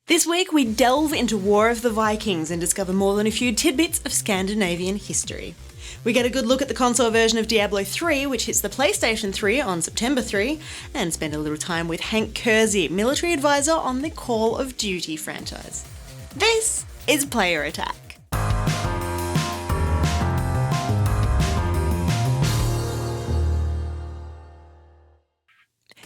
This week we delve into War of the Vikings and discover more than a few tidbits of Scandinavian history. We get a good look at the console version of Diablo III, which hits the PlayStation 3 on September 3, and spend a little time with Hank Keirsey, military advisor on the Call of Duty franchise. This is Player Attack.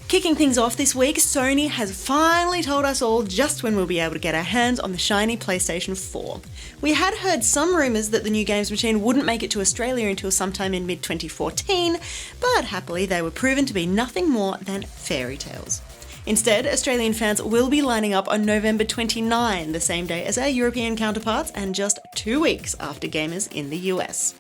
Kicking things off this week, Sony has finally told us all just when we'll be able to get our hands on the shiny PlayStation 4. We had heard some rumours that the new games machine wouldn't make it to Australia until sometime in mid-2014, but happily they were proven to be nothing more than fairy tales. Instead, Australian fans will be lining up on November 29, the same day as our European counterparts and just 2 weeks after gamers in the US.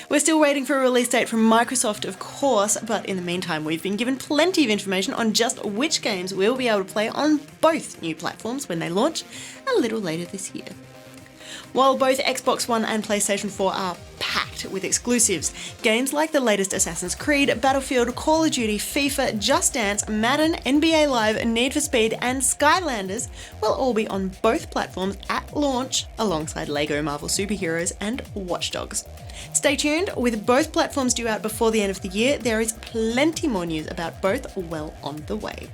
We're still waiting for a release date from Microsoft, of course, but in the meantime we've been given plenty of information on just which games we'll be able to play on both new platforms when they launch a little later this year. While both Xbox One and PlayStation 4 are packed with exclusives, games like the latest Assassin's Creed, Battlefield, Call of Duty, FIFA, Just Dance, Madden, NBA Live, Need for Speed and Skylanders will all be on both platforms at launch alongside LEGO Marvel Superheroes and Watch Dogs. Stay tuned, with both platforms due out before the end of the year, there is plenty more news about both well on the way.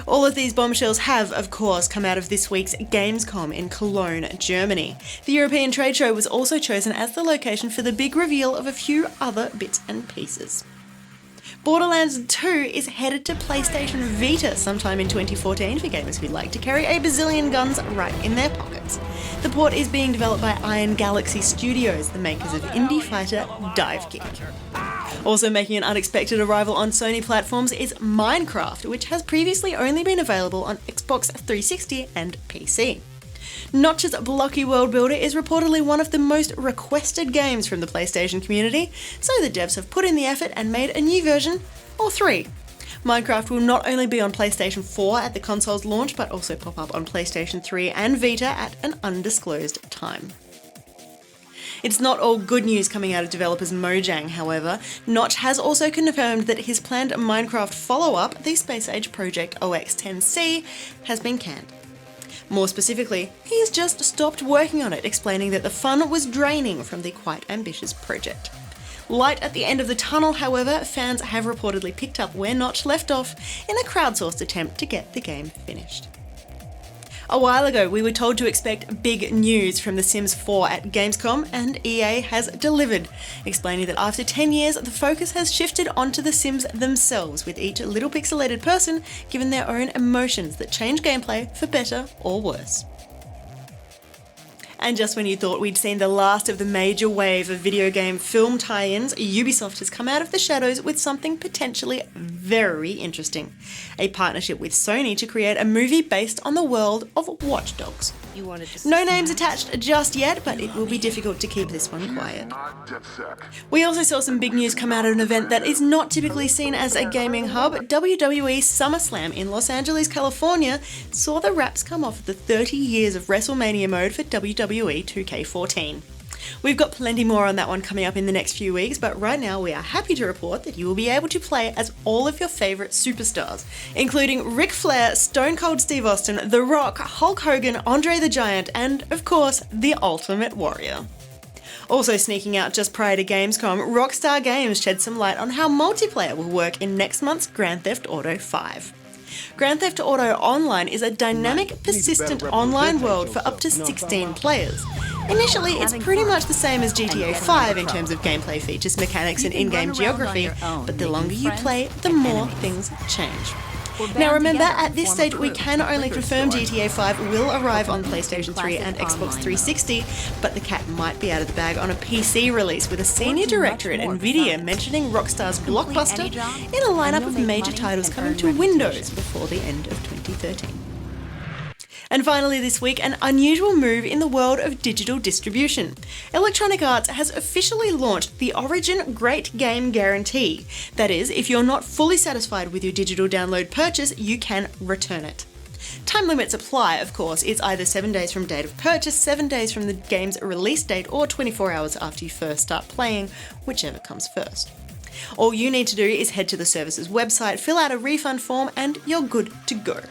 All of these bombshells have, of course, come out of this week's Gamescom in Cologne, Germany. The European trade show was also chosen as the location for the big reveal of a few other bits and pieces. Borderlands 2 is headed to PlayStation Vita sometime in 2014 for gamers who like to carry a bazillion guns right in their pockets. The port is being developed by Iron Galaxy Studios, the makers of indie fighter Divekick. Also making an unexpected arrival on Sony platforms is Minecraft, which has previously only been available on Xbox 360 and PC. Notch's blocky world builder is reportedly one of the most requested games from the PlayStation community, so the devs have put in the effort and made a new version, or 3. Minecraft will not only be on PlayStation 4 at the console's launch, but also pop up on PlayStation 3 and Vita at an undisclosed time. It's not all good news coming out of developers Mojang, however. Notch has also confirmed that his planned Minecraft follow-up, the Space Age project OX10C, has been canned. More specifically, he's just stopped working on it, explaining that the fun was draining from the quite ambitious project. Light at the end of the tunnel, however, fans have reportedly picked up where Notch left off in a crowdsourced attempt to get the game finished. A while ago, we were told to expect big news from The Sims 4 at Gamescom, and EA has delivered, explaining that after 10 years, the focus has shifted onto the Sims themselves, with each little pixelated person given their own emotions that change gameplay for better or worse. And just when you thought we'd seen the last of the major wave of video game film tie-ins, Ubisoft has come out of the shadows with something potentially very interesting. A partnership with Sony to create a movie based on the world of Watch Dogs. No names attached just yet, but it will be difficult to keep this one quiet. We also saw some big news come out of an event that is not typically seen as a gaming hub. WWE SummerSlam in Los Angeles, California saw the wraps come off the 30 years of WrestleMania mode for WWE 2K14. We've got plenty more on that one coming up in the next few weeks, but right now we are happy to report that you will be able to play as all of your favourite superstars, including Ric Flair, Stone Cold Steve Austin, The Rock, Hulk Hogan, Andre the Giant, and, of course, The Ultimate Warrior. Also sneaking out just prior to Gamescom, Rockstar Games shed some light on how multiplayer will work in next month's Grand Theft Auto 5. Grand Theft Auto Online is a dynamic, persistent online world for up to 16 players. Initially, it's pretty much the same as GTA 5 in terms of gameplay features, mechanics and in-game geography, but the longer you play, the more things change. Now remember, at this stage we can only confirm GTA 5 will arrive on PlayStation 3 and Xbox 360, but the cat might be out of the bag on a PC release, with a senior director at Nvidia mentioning Rockstar's Blockbuster in a lineup of major titles coming to Windows before the end of 2013. And finally this week, an unusual move in the world of digital distribution. Electronic Arts has officially launched the Origin Great Game Guarantee. That is, if you're not fully satisfied with your digital download purchase, you can return it. Time limits apply, of course. It's either 7 days from date of purchase, 7 days from the game's release date, or 24 hours after you first start playing, whichever comes first. All you need to do is head to the service's website, fill out a refund form, and you're good to go.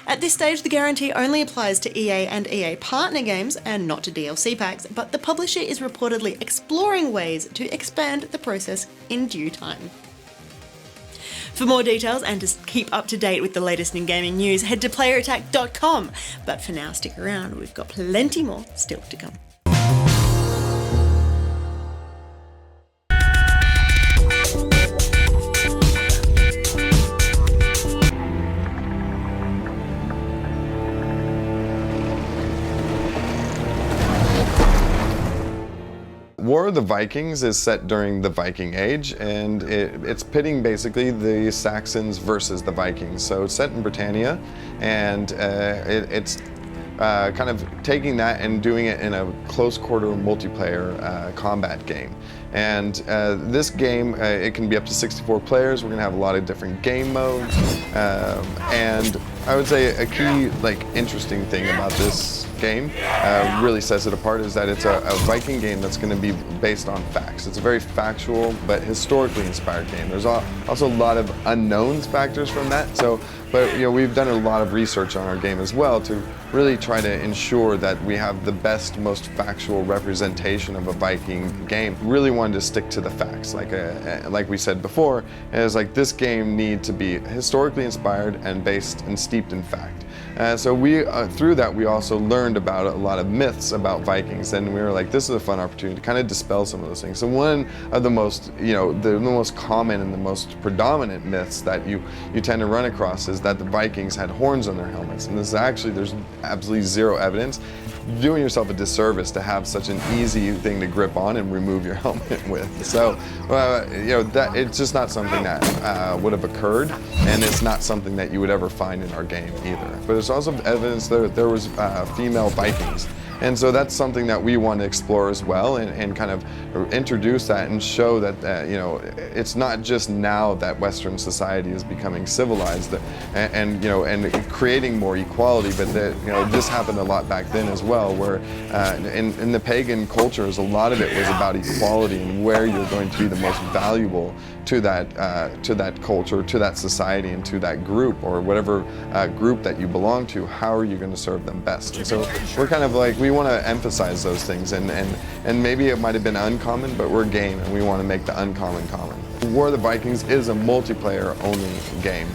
At this stage, the guarantee only applies to EA and EA partner games and not to DLC packs, but the publisher is reportedly exploring ways to expand the process in due time. For more details and to keep up to date with the latest in gaming news, head to playerattack.com. But for now, stick around, we've got plenty more still to come. War of the Vikings is set during the Viking Age, and it's pitting basically the Saxons versus the Vikings. So it's set in Britannia, and it's kind of taking that and doing it in a close quarter multiplayer combat game. And this game, it can be up to 64 players. We're going to have a lot of different game modes, and I would say a key, interesting thing about this game really sets it apart is that it's a Viking game that's going to be based on facts. It's a very factual but historically inspired game. There's also a lot of unknowns factors from that. But we've done a lot of research on our game as well to really try to ensure that we have the best, most factual representation of a Viking game. Really wanted to stick to the facts, like we said before. Is this game need to be historically inspired and based and steeped in fact. So we, through that, we also learned about a lot of myths about Vikings, and we were like, this is a fun opportunity to kind of dispel some of those things. So one of the most, the most common and the most predominant myths that you tend to run across is that the Vikings had horns on their helmets, and this is actually, there's absolutely zero evidence. Doing yourself a disservice to have such an easy thing to grip on and remove your helmet with. So, that it's just not something that would have occurred, and it's not something that you would ever find in our game either. But there's also evidence that there was female Vikings. And so that's something that we want to explore as well, and kind of introduce that and show that it's not just now that Western society is becoming civilized and creating more equality, but that this happened a lot back then as well, where in the pagan cultures, a lot of it was about equality and where you're going to be the most valuable to that culture, to that society, and to that group, or whatever group that you belong to. How are you going to serve them best? And so we're kind of we want to emphasize those things, and maybe it might have been uncommon, but we're game, and we want to make the uncommon common. War of the Vikings is a multiplayer only game.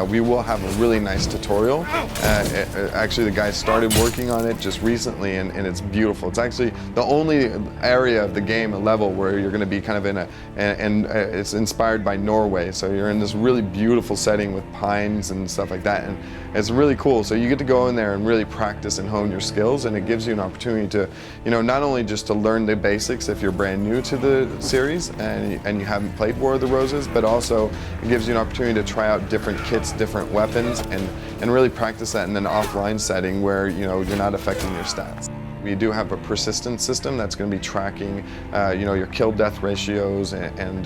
We will have a really nice tutorial. Actually, the guys started working on it just recently, and it's beautiful. It's actually the only area of the game, a level, where you're going to be kind of in and it's inspired by Norway. So you're in this really beautiful setting with pines and stuff like that, and it's really cool. So you get to go in there and really practice and hone your skills, and it gives you an opportunity to, not only just to learn the basics if you're brand new to the series and you haven't played War of the Roses, but also it gives you an opportunity to try out different kits, different weapons, and really practice that in an offline setting where you're not affecting your stats. We do have a persistence system that's going to be tracking, your kill-death ratios, and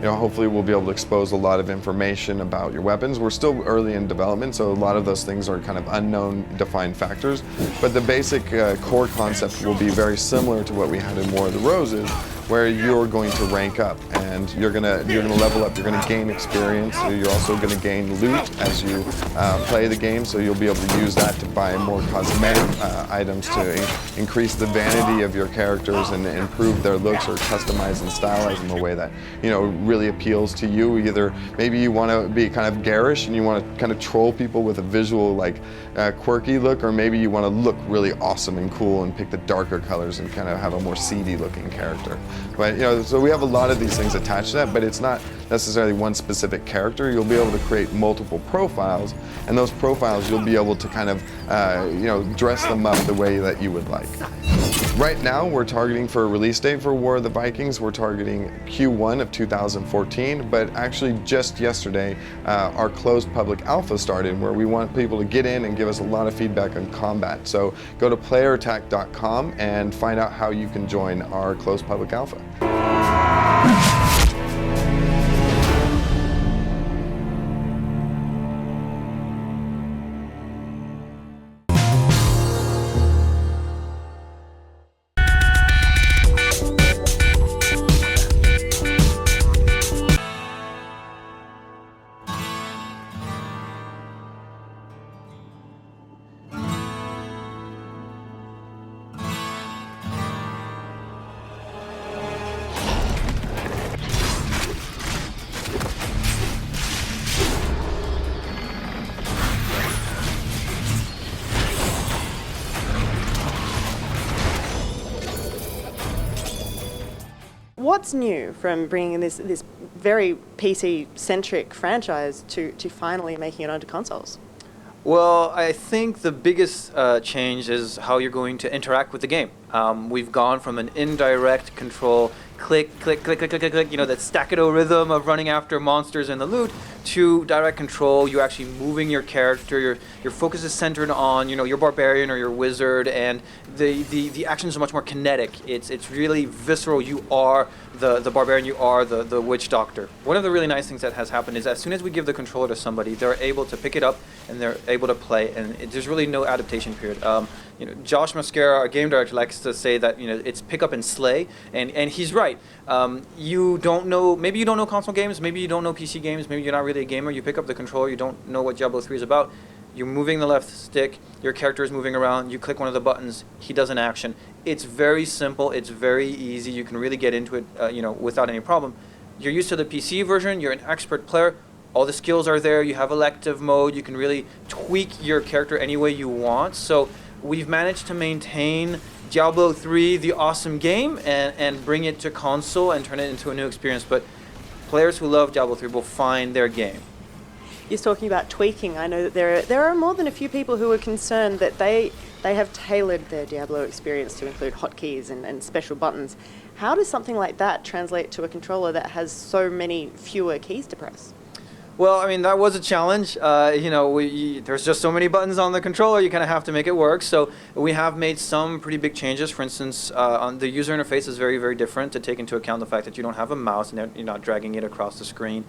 hopefully we'll be able to expose a lot of information about your weapons. We're still early in development, so a lot of those things are kind of unknown defined factors. But the basic core concept will be very similar to what we had in War of the Roses, where you're going to rank up, and you're gonna level up. You're gonna gain experience. You're also gonna gain loot as you play the game. So you'll be able to use that to buy more cosmetic items to increase the vanity of your characters and improve their looks, or customize and stylize them in a way that really appeals to you. Either maybe you want to be kind of garish and you want to kind of troll people with a visual quirky look, or maybe you want to look really awesome and cool and pick the darker colors and kind of have a more seedy looking character. But so we have a lot of these things attached to that, but it's not necessarily one specific character. You'll be able to create multiple profiles, and those profiles you'll be able to kind of dress them up the way that you would like. Right now we're targeting for a release date for War of the Vikings. We're targeting Q1 of 2014, but actually just yesterday our closed public alpha started, where we want people to get in and give us a lot of feedback on combat. So go to playerattack.com and find out how you can join our closed public alpha. What's new from bringing this very PC-centric franchise to finally making it onto consoles? Well, I think the biggest change is how you're going to interact with the game. We've gone from an indirect control, click, click, click, click, click, click, click, that staccato rhythm of running after monsters in the loot, to direct control. You're actually moving your character. Your focus is centered on, your barbarian or your wizard, and the actions are much more kinetic. It's really visceral. You are the barbarian. You are the witch doctor. One of the really nice things that has happened is as soon as we give the controller to somebody, they're able to pick it up and they're able to play, and there's really no adaptation period. Josh Mascara, our game director, likes to say that it's pick up and slay, and he's right. You don't know, maybe you don't know console games, maybe you don't know PC games, maybe you're not really a gamer. You pick up the controller, you don't know what Diablo 3 is about. You're moving the left stick, your character is moving around, you click one of the buttons, he does an action. It's very simple, it's very easy, you can really get into it without any problem. You're used to the PC version, you're an expert player, all the skills are there, you have elective mode, you can really tweak your character any way you want. So we've managed to maintain Diablo 3, the awesome game, and bring it to console and turn it into a new experience. But players who love Diablo 3 will find their game. You're talking about tweaking. I know that there are more than a few people who are concerned that they have tailored their Diablo experience to include hotkeys and special buttons. How does something like that translate to a controller that has so many fewer keys to press? Well, I mean, that was a challenge. There's just so many buttons on the controller, you kind of have to make it work. So we have made some pretty big changes. For instance, on the user interface is very, very different to take into account the fact that you don't have a mouse and you're not dragging it across the screen.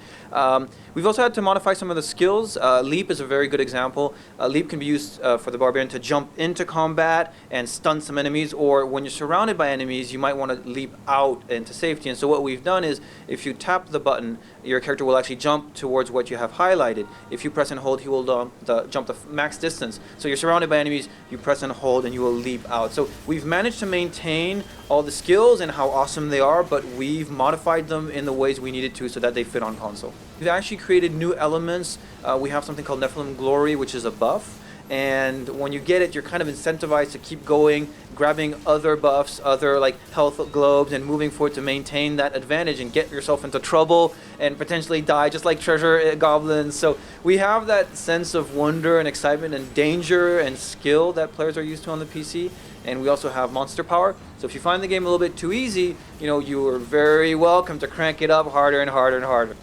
We've also had to modify some of the skills. Leap is a very good example. Leap can be used for the barbarian to jump into combat and stun some enemies, or when you're surrounded by enemies, you might want to leap out into safety. And so what we've done is, if you tap the button, your character will actually jump towards what you have highlighted. If you press and hold, he will jump the max distance. So you're surrounded by enemies, you press and hold, and you will leap out. So we've managed to maintain all the skills and how awesome they are, but we've modified them in the ways we needed to so that they fit on console. We've actually created new elements. We have something called Nephilim Glory, which is a buff. And when you get it, you're kind of incentivized to keep going, grabbing other buffs, other health globes, and moving forward to maintain that advantage and get yourself into trouble and potentially die, just like treasure goblins. So we have that sense of wonder and excitement and danger and skill that players are used to on the PC. And we also have monster power. So if you find the game a little bit too easy, you are very welcome to crank it up harder and harder and harder.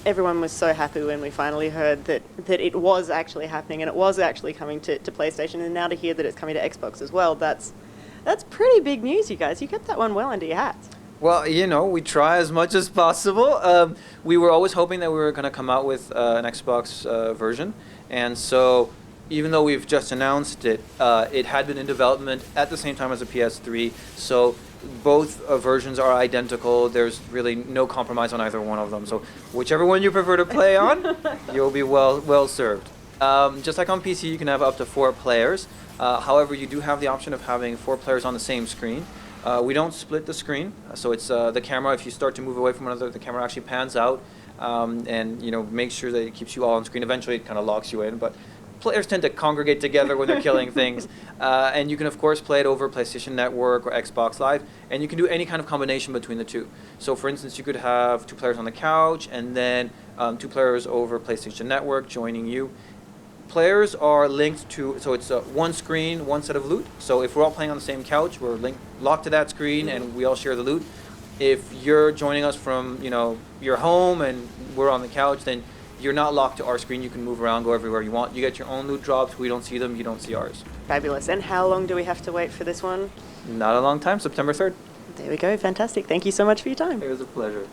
Everyone was so happy when we finally heard that it was actually happening and it was actually coming to PlayStation, and now to hear that it's coming to Xbox as well, that's pretty big news, you guys. You kept that one well under your hats. Well, we try as much as possible. We were always hoping that we were going to come out with an Xbox version, and so even though we've just announced it, it had been in development at the same time as the PS3, so both versions are identical. There's really no compromise on either one of them. So whichever one you prefer to play on, you'll be well served. Just like on PC, you can have up to 4 players. However, you do have the option of having 4 players on the same screen. We don't split the screen, so it's the camera. If you start to move away from one another, the camera actually pans out and make sure that it keeps you all on screen. Eventually, it kind of locks you in, but players tend to congregate together when they're killing things. And you can, of course, play it over PlayStation Network or Xbox Live, and you can do any kind of combination between the two. So, for instance, you could have 2 players on the couch, and then 2 players over PlayStation Network joining you. Players are linked to, so it's one screen, one set of loot. So if we're all playing on the same couch, we're locked to that screen, and we all share the loot. If you're joining us from, your home and we're on the couch, then you're not locked to our screen. You can move around, go everywhere you want. You get your own loot drops. We don't see them. You don't see ours. Fabulous. And how long do we have to wait for this one? Not a long time. September 3rd. There we go. Fantastic. Thank you so much for your time. It was a pleasure.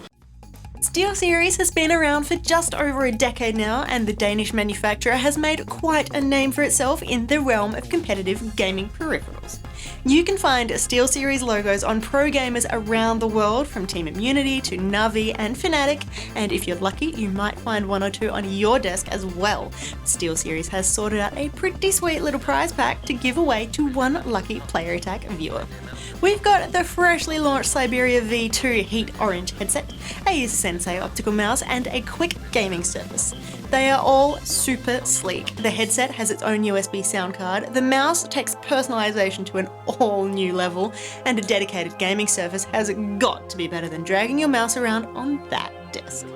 SteelSeries has been around for just over a decade now, and the Danish manufacturer has made quite a name for itself in the realm of competitive gaming peripherals. You can find SteelSeries logos on pro gamers around the world, from Team Immunity to Navi and Fnatic, and if you're lucky, you might find 1 or 2 on your desk as well. SteelSeries has sorted out a pretty sweet little prize pack to give away to 1 lucky Player Attack viewer. We've got the freshly launched Siberia V2 Heat Orange headset, a Sensei optical mouse, and a quick gaming service. They are all super sleek. The headset has its own USB sound card, the mouse takes personalization to an all new level, and a dedicated gaming surface has got to be better than dragging your mouse around on that desk.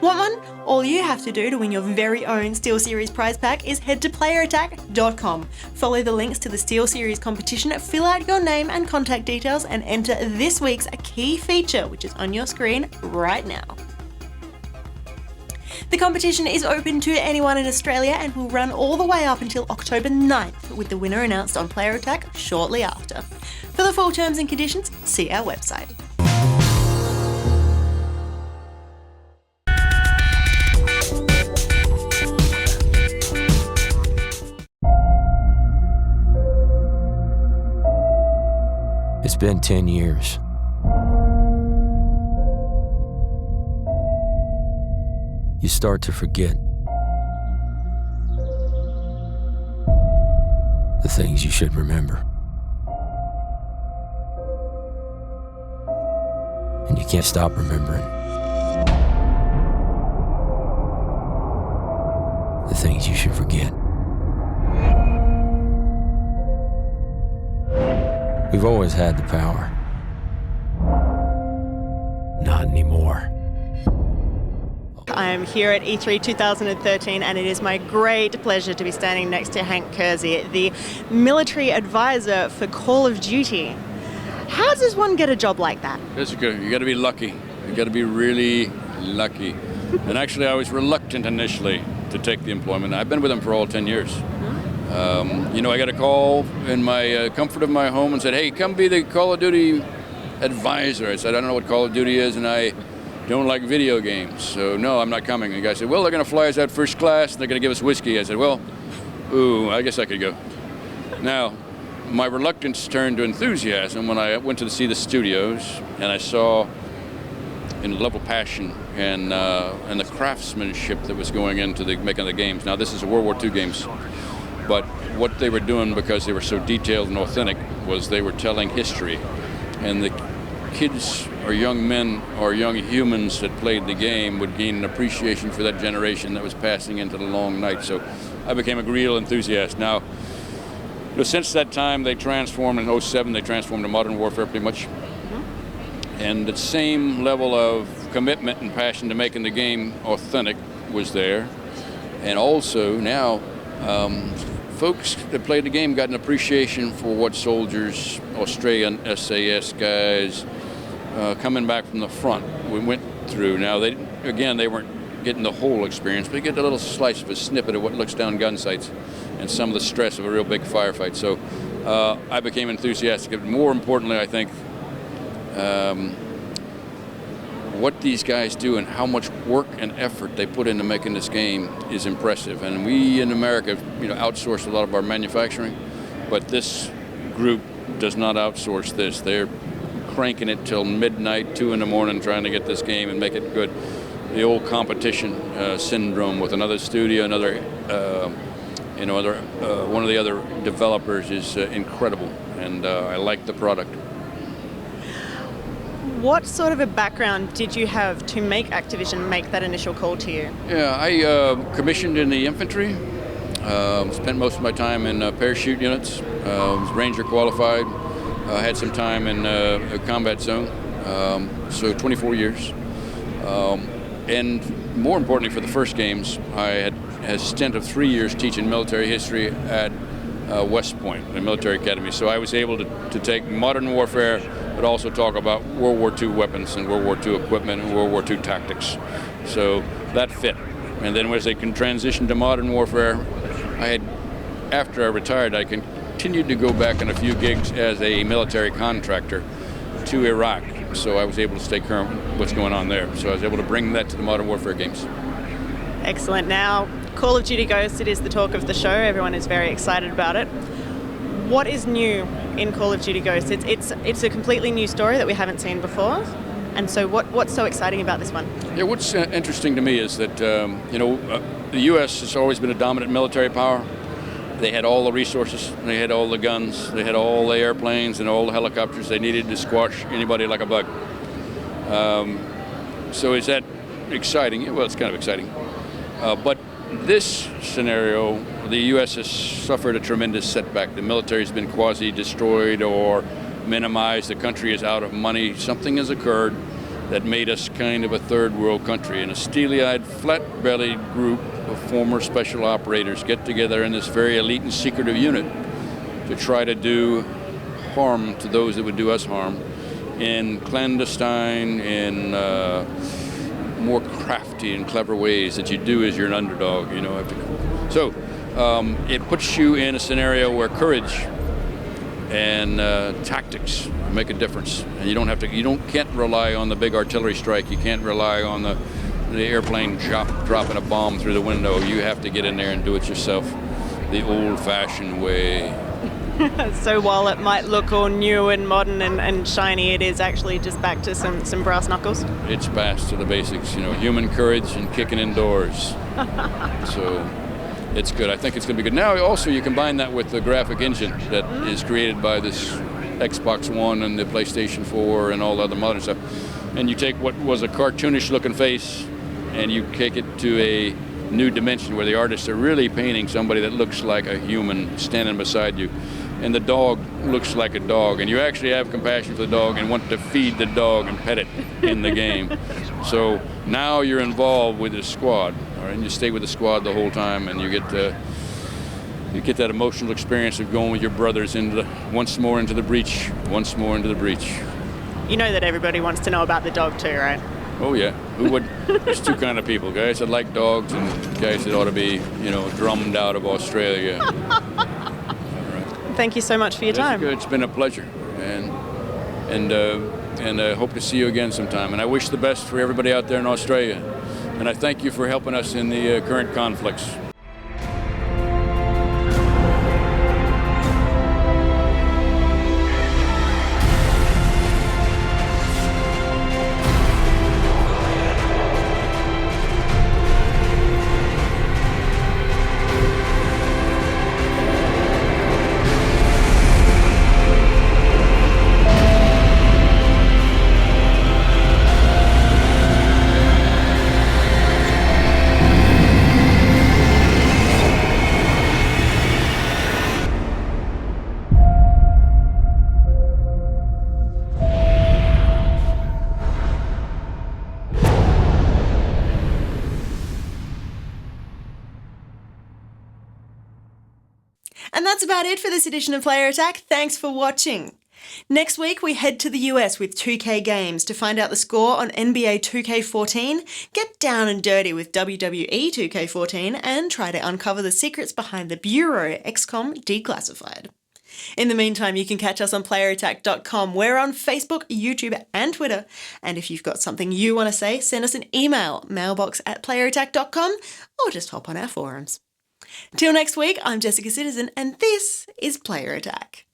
Want one? All you have to do to win your very own SteelSeries prize pack is head to playerattack.com. Follow the links to the SteelSeries competition, fill out your name and contact details, and enter this week's key feature, which is on your screen right now. The competition is open to anyone in Australia and will run all the way up until October 9th, with the winner announced on Player Attack shortly after. For the full terms and conditions, see our website. It's been 10 years. You start to forget the things you should remember. And you can't stop remembering the things you should forget. We've always had the power. Not anymore. I am here at E3 2013 and it is my great pleasure to be standing next to Hank Keirsey, the military advisor for Call of Duty. How does one get a job like that? You got to be lucky. You got to be really lucky. And actually I was reluctant initially to take the employment. I've been with them for all 10 years. I got a call in my comfort of my home and said, hey, come be the Call of Duty advisor. I said, I don't know what Call of Duty is, and I don't like video games, so no, I'm not coming. And the guy said, well, they're going to fly us out first class, and they're going to give us whiskey. I said, well, I guess I could go. Now, my reluctance turned to enthusiasm when I went to see the studios, and I saw in a level of passion and the craftsmanship that was going into making the games. Now, this is a World War II games. But what they were doing, because they were so detailed and authentic, was they were telling history. And the kids or young men or young humans that played the game would gain an appreciation for that generation that was passing into the long night. So I became a real enthusiast. Now, since that time, they transformed in 07, they transformed to Modern Warfare pretty much. And the same level of commitment and passion to making the game authentic was there. And also now, folks that played the game got an appreciation for what soldiers, Australian SAS guys, coming back from the front, we went through. Now, they weren't getting the whole experience, but they get a little slice of a snippet of what looks down gun sights and some of the stress of a real big firefight. So I became enthusiastic. More importantly, I think, what these guys do and how much work and effort they put into making this game is impressive. And we in America, outsource a lot of our manufacturing, but this group does not outsource this. They're cranking it till midnight, 2 in the morning, trying to get this game and make it good. The old competition syndrome with another studio, one of the other developers is incredible, and I like the product. What sort of a background did you have to make Activision make that initial call to you? Yeah, I commissioned in the infantry, spent most of my time in parachute units, was Ranger qualified, had some time in a combat zone, so 24 years. And more importantly, for the first games, I had a stint of 3 years teaching military history at West Point, the military academy. So I was able to take modern warfare, but also talk about World War II weapons and World War II equipment and World War II tactics. So that fit. And then as they can transition to modern warfare, after I retired, I continued to go back on a few gigs as a military contractor to Iraq. So I was able to stay current with what's going on there. So I was able to bring that to the modern warfare games. Excellent. Now, Call of Duty Ghosts, it is the talk of the show. Everyone is very excited about it. What is new in Call of Duty Ghosts? It's a completely new story that we haven't seen before. And so what's so exciting about this one? Yeah, what's interesting to me is that, the U.S. has always been a dominant military power. They had all the resources, they had all the guns, they had all the airplanes and all the helicopters. They needed to squash anybody like a bug. So is that exciting? Well, it's kind of exciting. But this scenario, the U.S. has suffered a tremendous setback. The military has been quasi-destroyed or minimized. The country is out of money. Something has occurred that made us kind of a third world country. And a steely-eyed, flat-bellied group of former special operators get together in this very elite and secretive unit to try to do harm to those that would do us harm in clandestine, in more crafty and clever ways that you do as you're an underdog, you know. So it puts you in a scenario where courage and tactics make a difference, and you can't rely on the big artillery strike. You can't rely on the airplane dropping a bomb through the window. You have to get in there and do it yourself, the old-fashioned way. So while it might look all new and modern and shiny, it is actually just back to some brass knuckles. It's back to the basics, you know, human courage and kicking indoors. So it's good. I think it's going to be good. Now, also, you combine that with the graphic engine that is created by this Xbox One and the PlayStation 4 and all the other modern stuff, and you take what was a cartoonish-looking face and you take it to a new dimension where the artists are really painting somebody that looks like a human standing beside you, and the dog looks like a dog, and you actually have compassion for the dog and want to feed the dog and pet it in the game. So now you're involved with the squad, all right, and you stay with the squad the whole time, and you get that emotional experience of going with your brothers once more into the breach. You know that everybody wants to know about the dog too, right? Oh yeah, who would? There's two kind of people: guys that like dogs and guys that ought to be, you know, drummed out of Australia. Thank you so much for your time. Good. It's been a pleasure, and I hope to see you again sometime. And I wish the best for everybody out there in Australia. And I thank you for helping us in the current conflicts. And that's about it for this edition of Player Attack. Thanks for watching. Next week, we head to the US with 2K Games to find out the score on NBA 2K14, get down and dirty with WWE 2K14, and try to uncover the secrets behind the Bureau XCOM Declassified. In the meantime, you can catch us on playerattack.com. We're on Facebook, YouTube, and Twitter. And if you've got something you want to say, send us an email, mailbox@playerattack.com, or just hop on our forums. Till next week, I'm Jessica Citizen, and this is Player Attack.